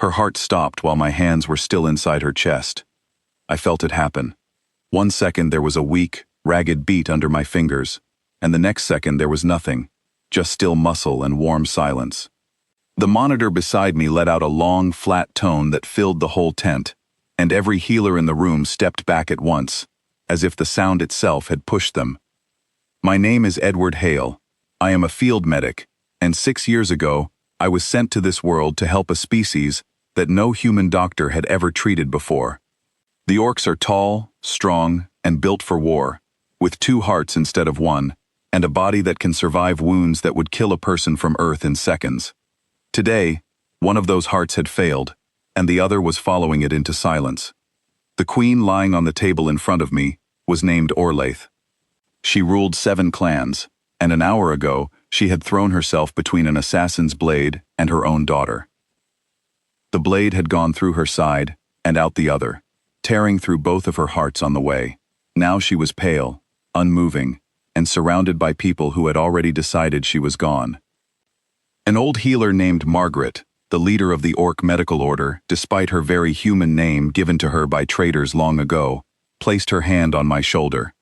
Her heart stopped while my hands were still inside her chest. I felt it happen. 1 second there was a weak, ragged beat under my fingers, and the next second there was nothing, just still muscle and warm silence. The monitor beside me let out a long, flat tone that filled the whole tent, and every healer in the room stepped back at once, as if the sound itself had pushed them. My name is Edward Hale. I am a field medic, and 6 years ago, I was sent to this world to help a species that no human doctor had ever treated before. The orcs are tall, strong, and built for war, with 2 hearts instead of 1, and a body that can survive wounds that would kill a person from Earth in seconds. Today, one of those hearts had failed, and the other was following it into silence. The queen lying on the table in front of me was named Orlaith. She ruled 7 clans, and an hour ago she had thrown herself between an assassin's blade and her own daughter. The blade had gone through her side and out the other, tearing through both of her hearts on the way. Now she was pale, unmoving, and surrounded by people who had already decided she was gone. An old healer named Margaret, the leader of the Orc Medical Order, despite her very human name given to her by traitors long ago, placed her hand on my shoulder.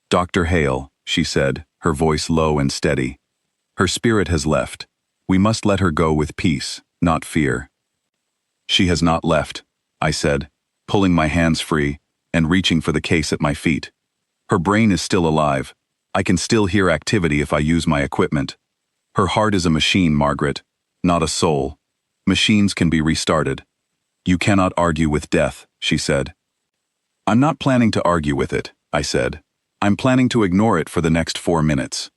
"Dr. Hale," she said, her voice low and steady. "Her spirit has left. We must let her go with peace, not fear." "She has not left," I said, pulling my hands free and reaching for the case at my feet. "Her brain is still alive. I can still hear activity if I use my equipment. Her heart is a machine, Margaret, not a soul. Machines can be restarted. You cannot argue with death," she said. "I'm not planning to argue with it," I said. "I'm planning to ignore it for the next 4 minutes."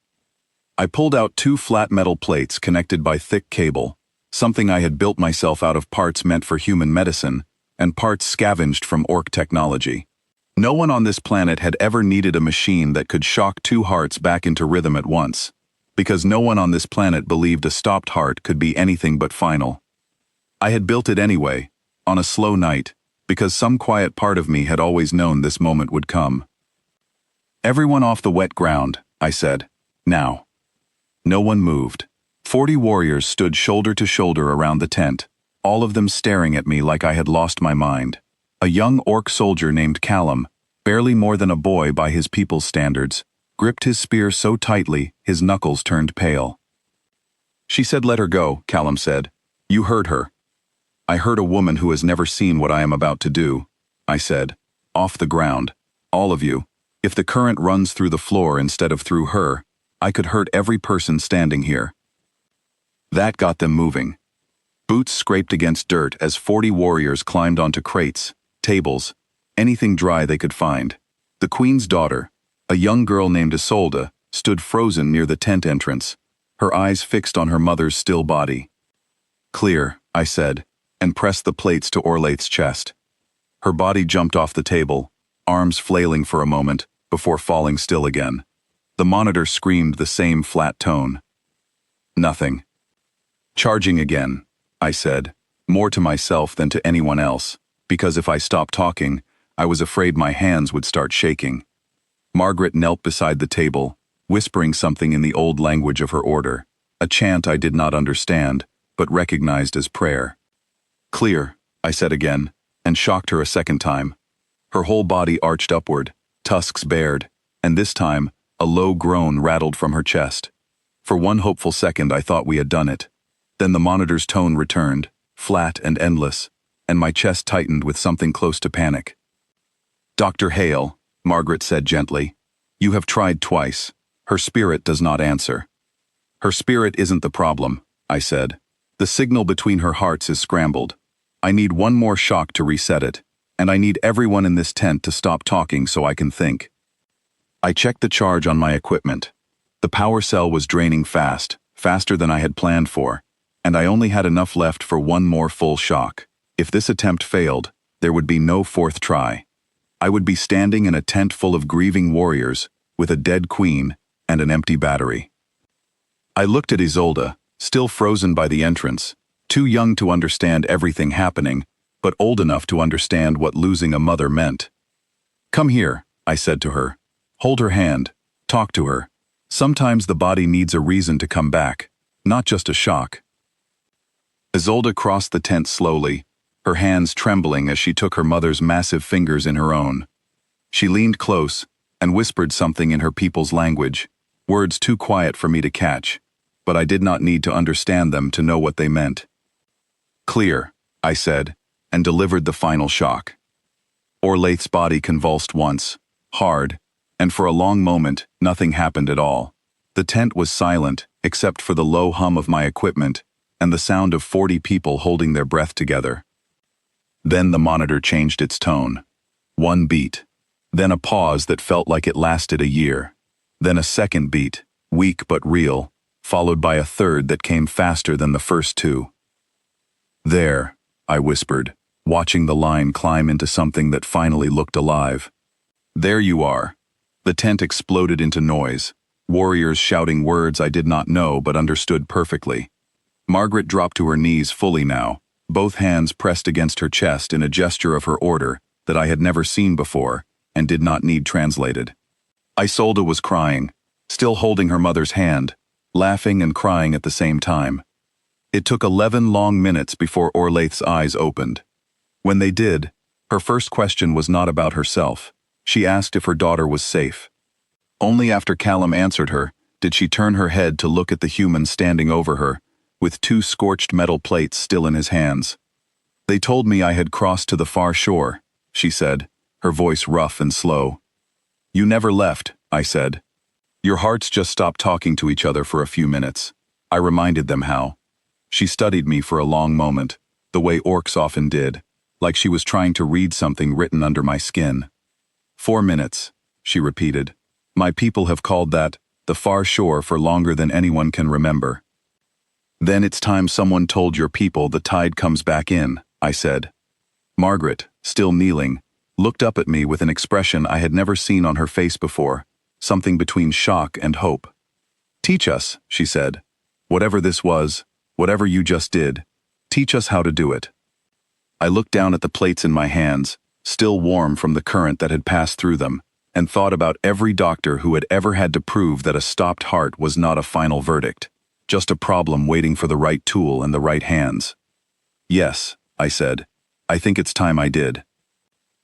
I pulled out 2 flat metal plates connected by thick cable, something I had built myself out of parts meant for human medicine and parts scavenged from orc technology. No one on this planet had ever needed a machine that could shock 2 hearts back into rhythm at once, because no one on this planet believed a stopped heart could be anything but final. I had built it anyway, on a slow night, because some quiet part of me had always known this moment would come. "Everyone off the wet ground," I said. "Now." No one moved. 40 warriors stood shoulder to shoulder around the tent, all of them staring at me like I had lost my mind. A young orc soldier named Callum, barely more than a boy by his people's standards, gripped his spear so tightly his knuckles turned pale. "She said let her go," Callum said. "You heard her." "I heard a woman who has never seen what I am about to do," I said. "Off the ground. All of you. If the current runs through the floor instead of through her, I could hurt every person standing here." That got them moving. Boots scraped against dirt as 40 warriors climbed onto crates, tables, anything dry they could find. The queen's daughter, a young girl named Isolde, stood frozen near the tent entrance, her eyes fixed on her mother's still body. "Clear," I said, and pressed the plates to Orlaith's chest. Her body jumped off the table, arms flailing for a moment, before falling still again. The monitor screamed the same flat tone. "Nothing." "Charging again," I said, more to myself than to anyone else, because if I stopped talking, I was afraid my hands would start shaking. Margaret knelt beside the table, whispering something in the old language of her order, a chant I did not understand, but recognized as prayer. "Clear," I said again, and shocked her a second time. Her whole body arched upward, tusks bared, and this time, a low groan rattled from her chest. For one hopeful second I thought we had done it. Then the monitor's tone returned, flat and endless, and my chest tightened with something close to panic. "Dr. Hale," Margaret said gently, "you have tried twice. Her spirit does not answer." "Her spirit isn't the problem," I said. "The signal between her hearts is scrambled. I need one more shock to reset it, and I need everyone in this tent to stop talking so I can think." I checked the charge on my equipment. The power cell was draining fast, faster than I had planned for, and I only had enough left for one more full shock. If this attempt failed, there would be no 4th try. I would be standing in a tent full of grieving warriors, with a dead queen and an empty battery. I looked at Isolde, still frozen by the entrance, too young to understand everything happening, but old enough to understand what losing a mother meant. "Come here," I said to her. "Hold her hand. Talk to her. Sometimes the body needs a reason to come back, not just a shock." Isolde crossed the tent slowly, her hands trembling as she took her mother's massive fingers in her own. She leaned close and whispered something in her people's language, words too quiet for me to catch, but I did not need to understand them to know what they meant. "Clear," I said, and delivered the final shock. Orlaith's body convulsed once, hard, and for a long moment, nothing happened at all. The tent was silent, except for the low hum of my equipment and the sound of 40 people holding their breath together. Then the monitor changed its tone. One beat. Then a pause that felt like it lasted a year. Then a second beat, weak but real, followed by a third that came faster than the first two. "There," I whispered, watching the line climb into something that finally looked alive. "There you are." The tent exploded into noise, warriors shouting words I did not know but understood perfectly. Margaret dropped to her knees fully now, both hands pressed against her chest in a gesture of her order that I had never seen before and did not need translated. Isolde was crying, still holding her mother's hand, laughing and crying at the same time. It took 11 long minutes before Orlaith's eyes opened. When they did, her first question was not about herself. She asked if her daughter was safe. Only after Callum answered her did she turn her head to look at the human standing over her, with 2 scorched metal plates still in his hands. "They told me I had crossed to the far shore," she said, her voice rough and slow. "You never left," I said. "Your hearts just stopped talking to each other for a few minutes." I reminded them how. She studied me for a long moment, the way orcs often did, like she was trying to read something written under my skin. "4 minutes," she repeated. "My people have called that the far shore for longer than anyone can remember." "Then it's time someone told your people the tide comes back in," I said. Margaret, still kneeling, looked up at me with an expression I had never seen on her face before, something between shock and hope. "Teach us," she said. "Whatever this was, whatever you just did, teach us how to do it." I looked down at the plates in my hands, still warm from the current that had passed through them, and thought about every doctor who had ever had to prove that a stopped heart was not a final verdict, just a problem waiting for the right tool and the right hands. "Yes," I said. "I think it's time I did."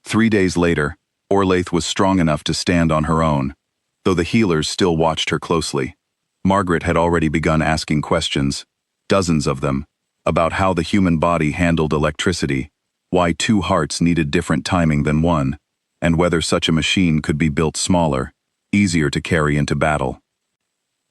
3 days later, Orlaith was strong enough to stand on her own, though the healers still watched her closely. Margaret had already begun asking questions, dozens of them, about how the human body handled electricity, why 2 hearts needed different timing than one, and whether such a machine could be built smaller, easier to carry into battle.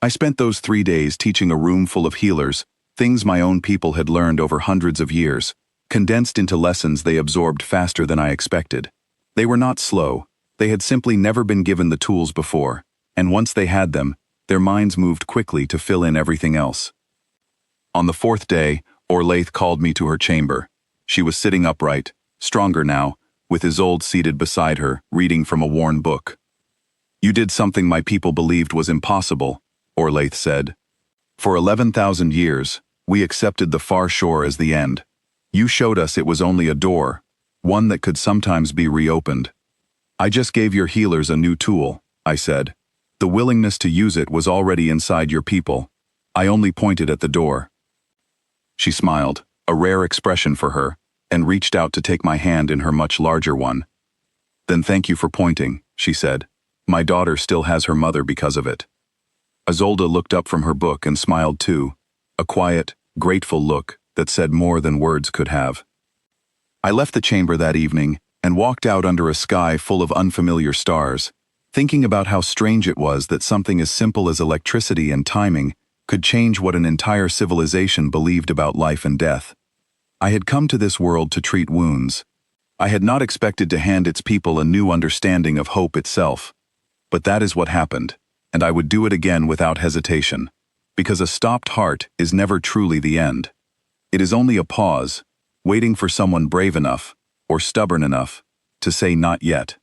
I spent those 3 days teaching a room full of healers things my own people had learned over hundreds of years, condensed into lessons they absorbed faster than I expected. They were not slow, they had simply never been given the tools before, and once they had them, their minds moved quickly to fill in everything else. On the 4th day, Orlaith called me to her chamber. She was sitting upright, stronger now, with Isolde seated beside her, reading from a worn book. "You did something my people believed was impossible," Orlaith said. "For 11,000 years, we accepted the far shore as the end. You showed us it was only a door, one that could sometimes be reopened. I just gave your healers a new tool," I said. "The willingness to use it was already inside your people. I only pointed at the door." She smiled, a rare expression for her, and reached out to take my hand in her much larger one. "Then thank you for pointing," she said. "My daughter still has her mother because of it." Isolde looked up from her book and smiled too, a quiet, grateful look that said more than words could have. I left the chamber that evening and walked out under a sky full of unfamiliar stars, thinking about how strange it was that something as simple as electricity and timing could change what an entire civilization believed about life and death. I had come to this world to treat wounds. I had not expected to hand its people a new understanding of hope itself. But that is what happened, and I would do it again without hesitation, because a stopped heart is never truly the end. It is only a pause, waiting for someone brave enough, or stubborn enough, to say not yet.